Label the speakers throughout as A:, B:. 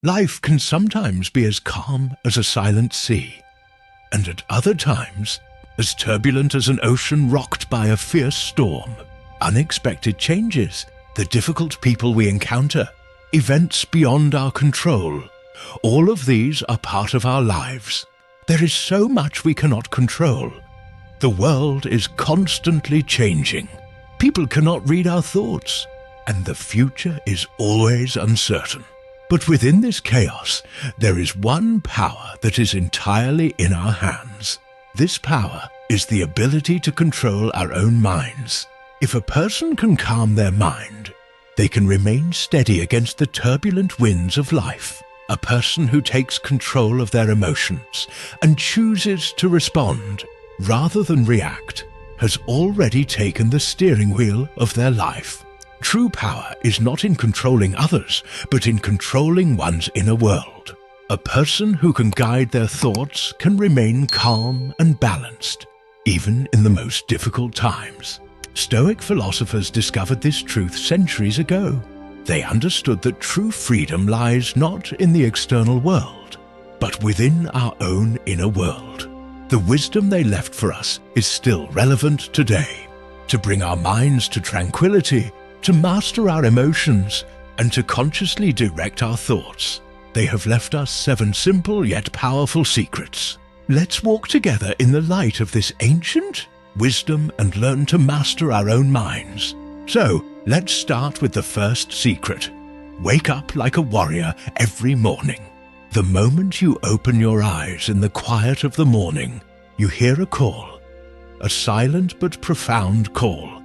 A: Life can sometimes be as calm as a silent sea, and at other times as turbulent as an ocean rocked by a fierce storm. Unexpected changes, the difficult people we encounter, events beyond our control, all of these are part of our lives. There is so much we cannot control. The world is constantly changing. People cannot read our thoughts, and the future is always uncertain. But within this chaos, there is one power that is entirely in our hands. This power is the ability to control our own minds. If a person can calm their mind, they can remain steady against the turbulent winds of life. A person who takes control of their emotions and chooses to respond rather than react has already taken the steering wheel of their life. True power is not in controlling others, but in controlling one's inner world. A person who can guide their thoughts can remain calm and balanced, even in the most difficult times. Stoic philosophers discovered this truth centuries ago. They understood that true freedom lies not in the external world, but within our own inner world. The wisdom they left for us is still relevant today. To bring our minds to tranquility, to master our emotions, and to consciously direct our thoughts, they have left us 7 simple yet powerful secrets. Let's walk together in the light of this ancient wisdom and learn to master our own minds. So, let's start with the first secret. Wake up like a warrior every morning. The moment you open your eyes in the quiet of the morning, you hear a call, a silent but profound call.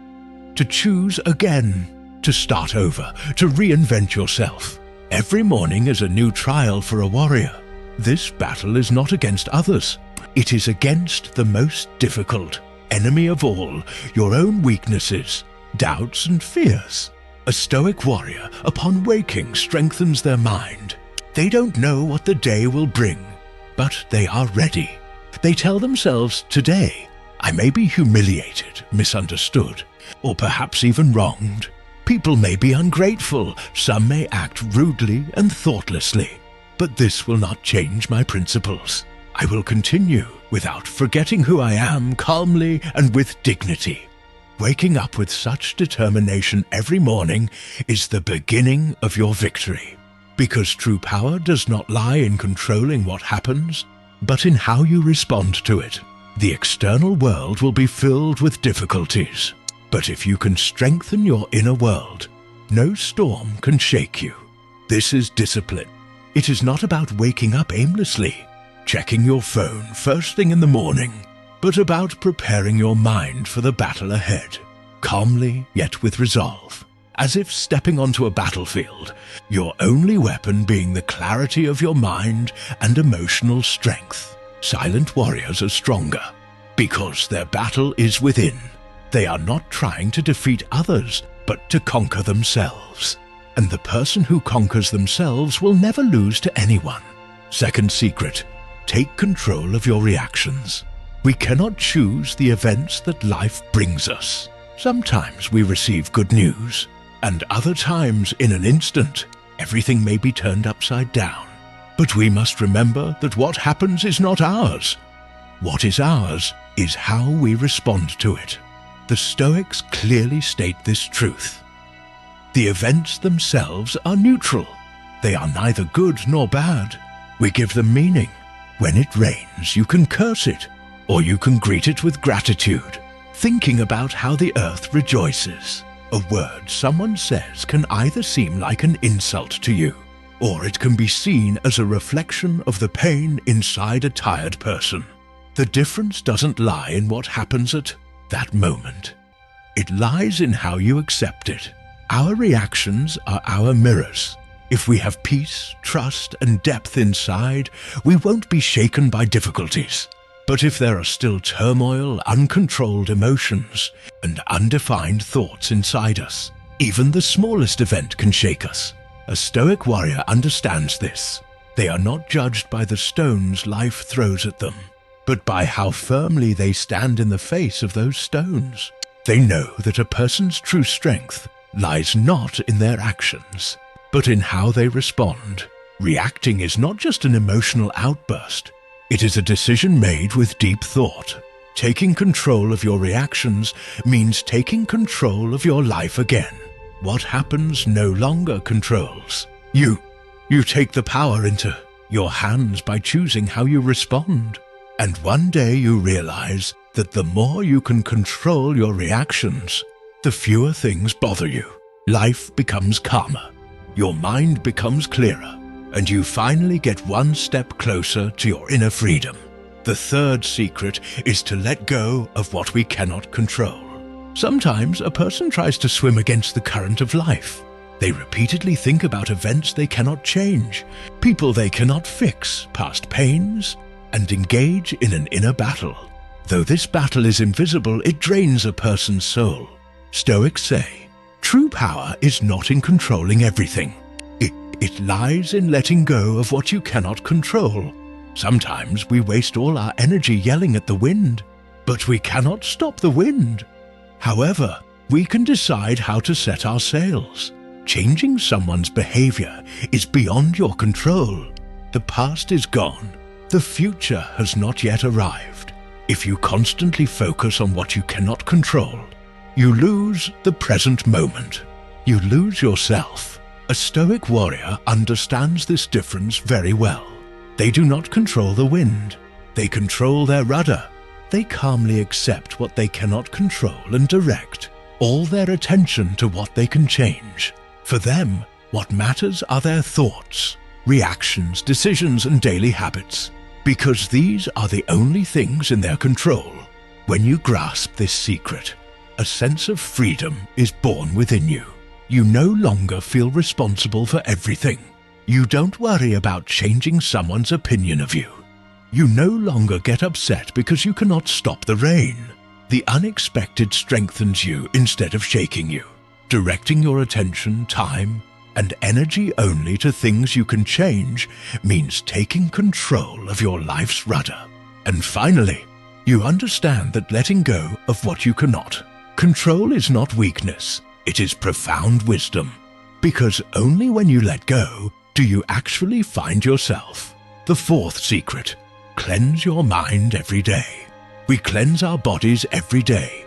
A: To choose again, to start over, to reinvent yourself. Every morning is a new trial for a warrior. This battle is not against others. It is against the most difficult enemy of all, your own weaknesses, doubts and fears. A Stoic warrior, upon waking, strengthens their mind. They don't know what the day will bring, but they are ready. They tell themselves, today, I may be humiliated, misunderstood, or perhaps even wronged. People may be ungrateful, some may act rudely and thoughtlessly, but this will not change my principles. I will continue without forgetting who I am, calmly and with dignity. Waking up with such determination every morning is the beginning of your victory, because true power does not lie in controlling what happens, but in how you respond to it. The external world will be filled with difficulties, but if you can strengthen your inner world, no storm can shake you. This is discipline. It is not about waking up aimlessly, checking your phone first thing in the morning, but about preparing your mind for the battle ahead, calmly yet with resolve, as if stepping onto a battlefield, your only weapon being the clarity of your mind and emotional strength. Silent warriors are stronger, because their battle is within. They are not trying to defeat others, but to conquer themselves. And the person who conquers themselves will never lose to anyone. Second secret, take control of your reactions. We cannot choose the events that life brings us. Sometimes we receive good news, and other times, in an instant, everything may be turned upside down. But we must remember that what happens is not ours. What is ours is how we respond to it. The Stoics clearly state this truth. The events themselves are neutral. They are neither good nor bad. We give them meaning. When it rains, you can curse it, or you can greet it with gratitude, thinking about how the earth rejoices. A word someone says can either seem like an insult to you, or it can be seen as a reflection of the pain inside a tired person. The difference doesn't lie in what happens at that moment. It lies in how you accept it. Our reactions are our mirrors. If we have peace, trust, and depth inside, we won't be shaken by difficulties. But if there are still turmoil, uncontrolled emotions, and undefined thoughts inside us, even the smallest event can shake us. A Stoic warrior understands this. They are not judged by the stones life throws at them, but by how firmly they stand in the face of those stones. They know that a person's true strength lies not in their actions, but in how they respond. Reacting is not just an emotional outburst. It is a decision made with deep thought. Taking control of your reactions means taking control of your life again. What happens no longer controls you. You take the power into your hands by choosing how you respond. And one day you realize that the more you can control your reactions, the fewer things bother you. Life becomes calmer. Your mind becomes clearer. And you finally get one step closer to your inner freedom. The third secret is to let go of what we cannot control. Sometimes a person tries to swim against the current of life. They repeatedly think about events they cannot change, people they cannot fix, past pains, and engage in an inner battle. Though this battle is invisible, it drains a person's soul. Stoics say, true power is not in controlling everything. It lies in letting go of what you cannot control. Sometimes we waste all our energy yelling at the wind, but we cannot stop the wind. However, we can decide how to set our sails. Changing someone's behavior is beyond your control. The past is gone. The future has not yet arrived. If you constantly focus on what you cannot control, you lose the present moment. You lose yourself. A Stoic warrior understands this difference very well. They do not control the wind. They control their rudder. They calmly accept what they cannot control and direct all their attention to what they can change. For them, what matters are their thoughts, reactions, decisions, and daily habits, because these are the only things in their control. When you grasp this secret, a sense of freedom is born within you. You no longer feel responsible for everything. You don't worry about changing someone's opinion of you. You no longer get upset because you cannot stop the rain. The unexpected strengthens you instead of shaking you, directing your attention, time, and energy only to things you can change means taking control of your life's rudder. And finally, you understand that letting go of what you cannot control is not weakness. It is profound wisdom, because only when you let go do you actually find yourself. The fourth secret, cleanse your mind every day. We cleanse our bodies every day.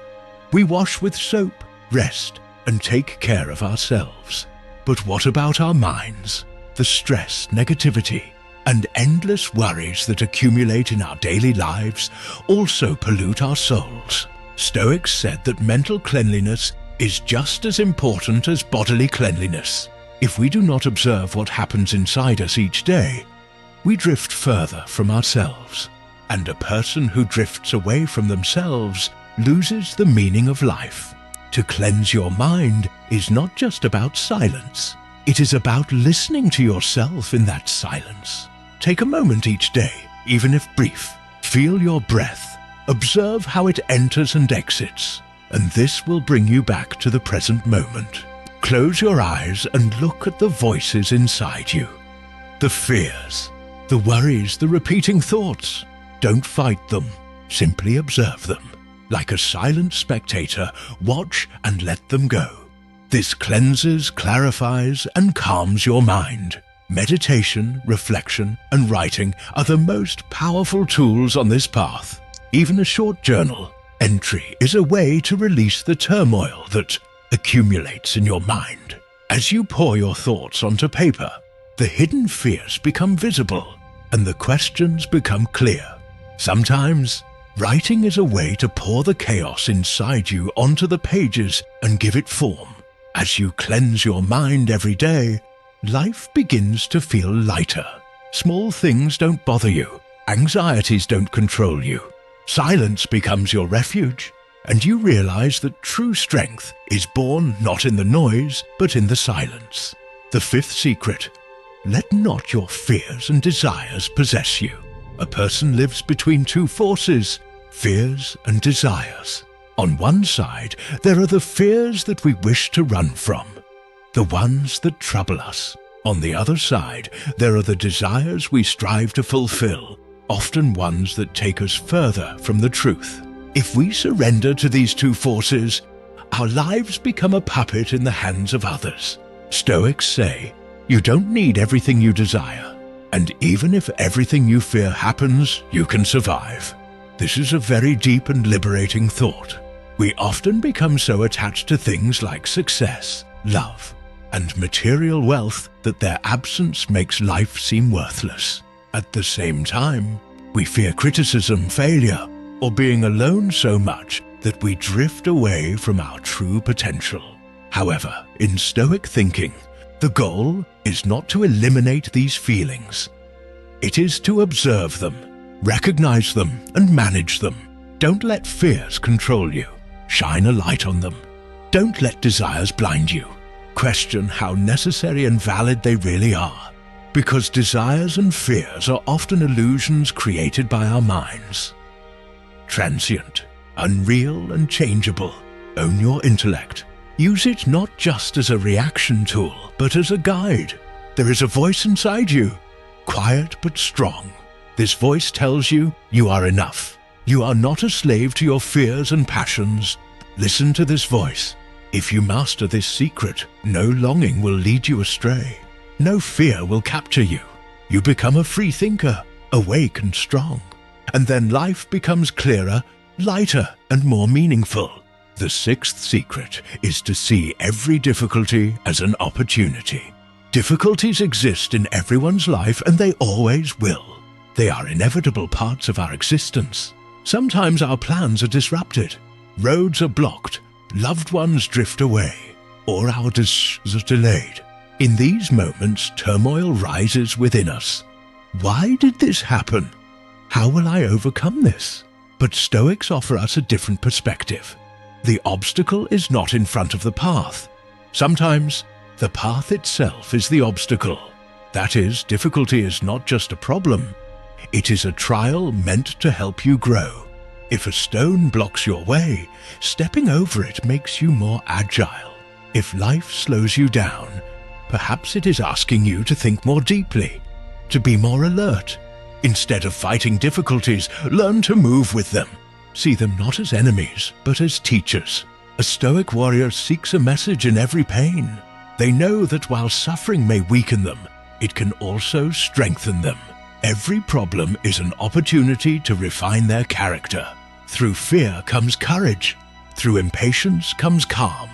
A: We wash with soap, rest, and take care of ourselves. But what about our minds? The stress, negativity, and endless worries that accumulate in our daily lives also pollute our souls. Stoics said that mental cleanliness is just as important as bodily cleanliness. If we do not observe what happens inside us each day, we drift further from ourselves. And a person who drifts away from themselves loses the meaning of life. To cleanse your mind is not just about silence. It is about listening to yourself in that silence. Take a moment each day, even if brief. Feel your breath. Observe how it enters and exits. And this will bring you back to the present moment. Close your eyes and look at the voices inside you. The fears, the worries, the repeating thoughts. Don't fight them. Simply observe them. Like a silent spectator, watch and let them go. This cleanses, clarifies, and calms your mind. Meditation, reflection, and writing are the most powerful tools on this path. Even a short journal entry is a way to release the turmoil that accumulates in your mind. As you pour your thoughts onto paper, the hidden fears become visible and the questions become clear. Sometimes, writing is a way to pour the chaos inside you onto the pages and give it form. As you cleanse your mind every day, life begins to feel lighter. Small things don't bother you. Anxieties don't control you. Silence becomes your refuge, and you realize that true strength is born not in the noise, but in the silence. The fifth secret, let not your fears and desires possess you. A person lives between two forces, fears and desires. On one side, there are the fears that we wish to run from, the ones that trouble us. On the other side, there are the desires we strive to fulfill, often ones that take us further from the truth. If we surrender to these two forces, our lives become a puppet in the hands of others. Stoics say, You don't need everything you desire. And even if everything you fear happens, you can survive. This is a very deep and liberating thought. We often become so attached to things like success, love, and material wealth that their absence makes life seem worthless. At the same time, we fear criticism, failure, or being alone so much that we drift away from our true potential. However, in Stoic thinking, the goal is not to eliminate these feelings. It is to observe them, recognize them, and manage them. Don't let fears control you. Shine a light on them. Don't let desires blind you. Question how necessary and valid they really are, because desires and fears are often illusions created by our minds. Transient, unreal, and changeable. Own your intellect. Use it not just as a reaction tool, but as a guide. There is a voice inside you, quiet but strong. This voice tells you you are enough. You are not a slave to your fears and passions. Listen to this voice. If you master this secret, no longing will lead you astray. No fear will capture you. You become a free thinker, awake and strong. And then life becomes clearer, lighter, and more meaningful. The sixth secret is to see every difficulty as an opportunity. Difficulties exist in everyone's life, and they always will. They are inevitable parts of our existence. Sometimes our plans are disrupted, roads are blocked, loved ones drift away, or our decisions are delayed. In these moments, turmoil rises within us. Why did this happen? How will I overcome this? But Stoics offer us a different perspective. The obstacle is not in front of the path. Sometimes, the path itself is the obstacle. That is, difficulty is not just a problem. It is a trial meant to help you grow. If a stone blocks your way, stepping over it makes you more agile. If life slows you down, perhaps it is asking you to think more deeply, to be more alert. Instead of fighting difficulties, learn to move with them. See them not as enemies, but as teachers. A Stoic warrior seeks a message in every pain. They know that while suffering may weaken them, it can also strengthen them. Every problem is an opportunity to refine their character. Through fear comes courage. Through impatience comes calm.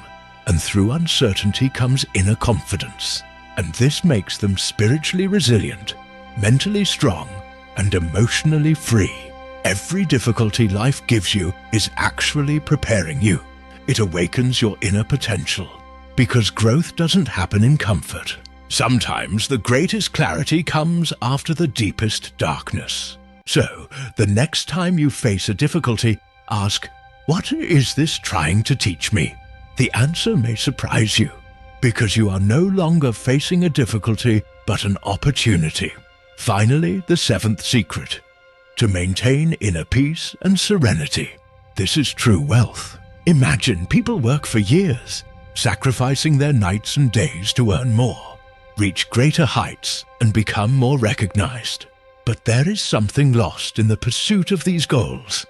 A: And through uncertainty comes inner confidence. And this makes them spiritually resilient, mentally strong, and emotionally free. Every difficulty life gives you is actually preparing you. It awakens your inner potential, because growth doesn't happen in comfort. Sometimes the greatest clarity comes after the deepest darkness. So, the next time you face a difficulty, ask, what is this trying to teach me? The answer may surprise you, because you are no longer facing a difficulty, but an opportunity. Finally, the seventh secret: to maintain inner peace and serenity. This is true wealth. Imagine people work for years, sacrificing their nights and days to earn more, reach greater heights, and become more recognized. But there is something lost in the pursuit of these goals: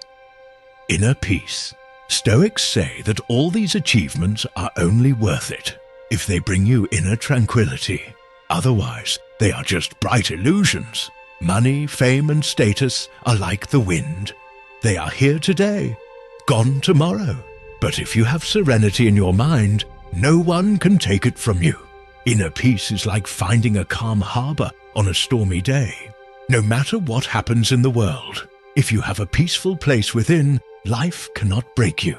A: inner peace. Stoics say that all these achievements are only worth it if they bring you inner tranquility. Otherwise, they are just bright illusions. Money, fame, and status are like the wind. They are here today, gone tomorrow. But if you have serenity in your mind, no one can take it from you. Inner peace is like finding a calm harbor on a stormy day. No matter what happens in the world, if you have a peaceful place within, life cannot break you.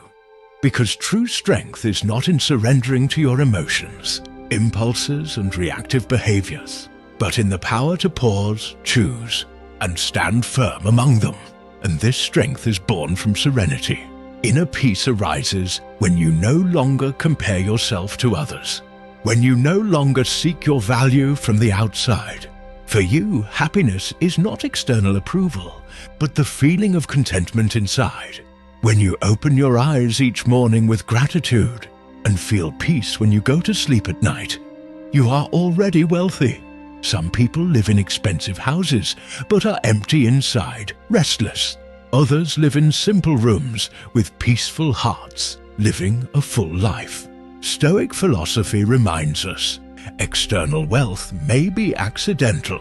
A: Because true strength is not in surrendering to your emotions, impulses, and reactive behaviors, but in the power to pause, choose, and stand firm among them. And this strength is born from serenity. Inner peace arises when you no longer compare yourself to others, when you no longer seek your value from the outside. For you, happiness is not external approval, but the feeling of contentment inside. When you open your eyes each morning with gratitude and feel peace when you go to sleep at night, you are already wealthy. Some people live in expensive houses, but are empty inside, restless. Others live in simple rooms with peaceful hearts, living a full life. Stoic philosophy reminds us, External wealth may be accidental,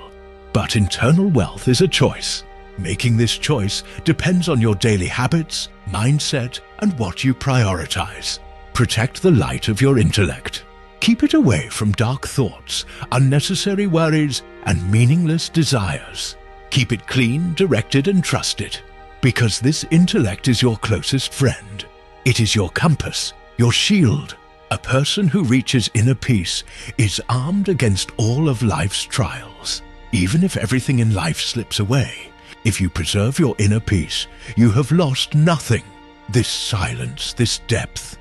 A: but internal wealth is a choice. Making this choice depends on your daily habits, mindset, and what you prioritize. Protect the light of your intellect. Keep it away from dark thoughts, unnecessary worries, and meaningless desires. Keep it clean, directed, and trusted, because this intellect is your closest friend. It is your compass, your shield. A person who reaches inner peace is armed against all of life's trials. Even if everything in life slips away, if you preserve your inner peace, you have lost nothing. This silence, this depth,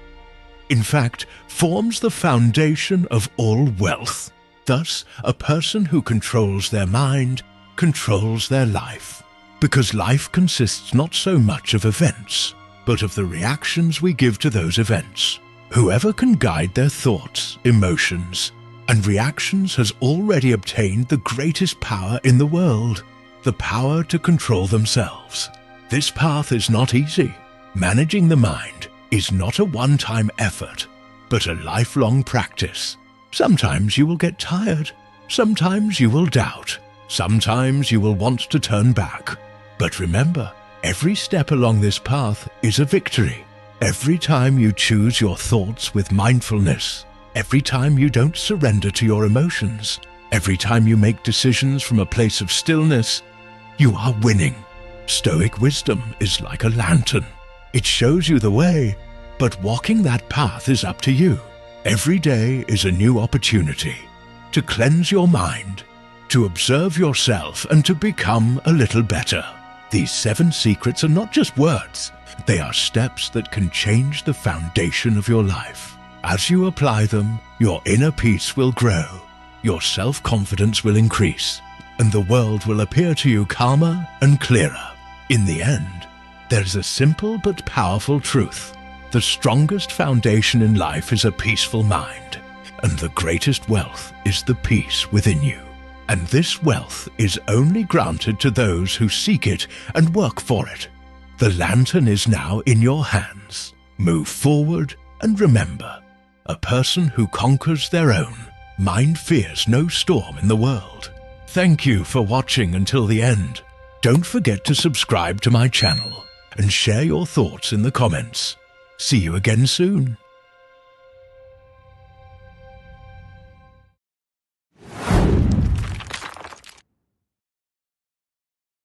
A: in fact, forms the foundation of all wealth. Thus, a person who controls their mind controls their life, because life consists not so much of events, but of the reactions we give to those events. Whoever can guide their thoughts, emotions, and reactions has already obtained the greatest power in the world, the power to control themselves. This path is not easy. Managing the mind is not a one-time effort, but a lifelong practice. Sometimes you will get tired, sometimes you will doubt, sometimes you will want to turn back. But remember, every step along this path is a victory. Every time you choose your thoughts with mindfulness, every time you don't surrender to your emotions, every time you make decisions from a place of stillness, you are winning. Stoic wisdom is like a lantern. It shows you the way, but walking that path is up to you. Every day is a new opportunity to cleanse your mind, to observe yourself, and to become a little better. These 7 secrets are not just words. They are steps that can change the foundation of your life. As you apply them, your inner peace will grow, your self-confidence will increase, and the world will appear to you calmer and clearer. In the end, there is a simple but powerful truth. The strongest foundation in life is a peaceful mind, and the greatest wealth is the peace within you. And this wealth is only granted to those who seek it and work for it. The lantern is now in your hands. Move forward and remember, a person who conquers their own mind fears no storm in the world. Thank you for watching until the end. Don't forget to subscribe to my channel and share your thoughts in the comments. See you again soon.